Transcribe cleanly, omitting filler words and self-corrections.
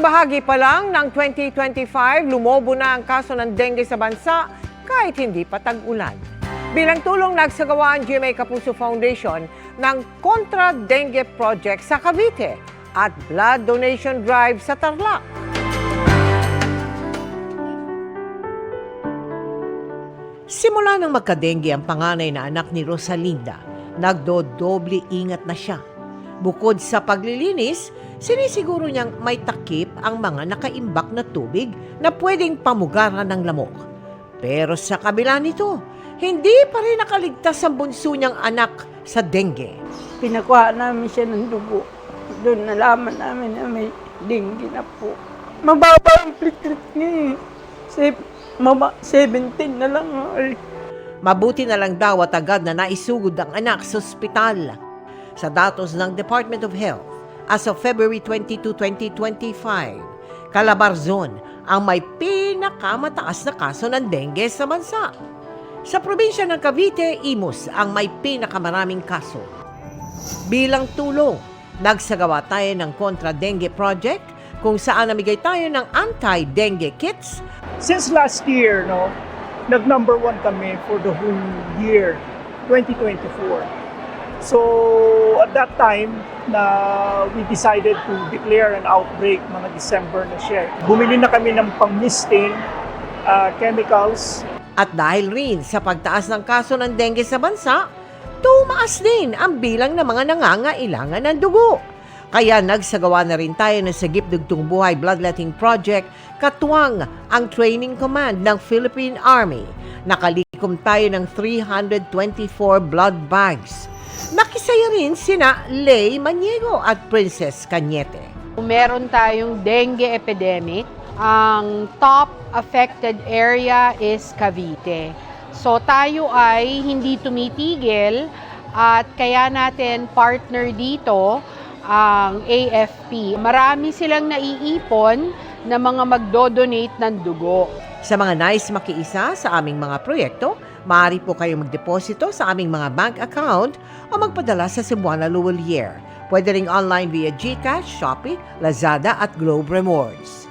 bahagi pa lang ng 2025, lumobo na ang kaso ng dengue sa bansa kahit hindi pa tag-ulan. Bilang tulong, nagsagawa ang GMA Kapuso Foundation ng Contra Dengue Project sa Cavite at blood donation drive sa Tarlac. Simula nang magka-dengue ang panganay na anak ni Rosalinda, nagdodoble ingat na siya. Bukod sa paglilinis, sinisiguro niyang may takip ang mga nakaimbak na tubig na pwedeng pamugaran ng lamok. Pero sa kabila nito, hindi pa rin nakaligtas ang bunso niyang anak sa dengue. Pinakuha namin siya ng dugo. Doon nalaman namin na may dengue na po. Mababa ang platelet niya eh. 17 na lang. Mabuti na lang daw at agad na naisugod ang anak sa ospital. Sa datos ng Department of Health, as of February 22, 2025, Calabarzon ang may pinakamataas na kaso ng dengue sa bansa. Sa probinsya ng Cavite, Imus ang may pinakamaraming kaso. Bilang tulong, nagsagawa tayo ng Contra Dengue Project kung saan namigay tayo ng anti-dengue kits. Since last year, nag-number 1 kami for the whole year, 2024. So, at that time, we decided to declare an outbreak mga December na siya. Bumili na kami ng pang-misting chemicals. At dahil rin sa pagtaas ng kaso ng dengue sa bansa, tumaas din ang bilang ng mga nangangailangan ng dugo. Kaya nagsagawa na rin tayo ng Sagip Dugtong Buhay Bloodletting Project, katuwang ang training command ng Philippine Army. Nakalikom tayo ng 324 blood bags. Nakisaya rin sina Lay Maniego at Princess Cañete. Meron tayong dengue epidemic. Ang top affected area is Cavite. So tayo ay hindi tumitigil at kaya natin partner dito ang AFP. Marami silang naiipon na mga magdodonate ng dugo. Sa mga nais makiisa sa aming mga proyekto, maaari po kayong magdeposito sa aming mga bank account o magpadala sa Cebuana Luwalier. Pwede ring online via GCash, Shopee, Lazada at Globe Rewards.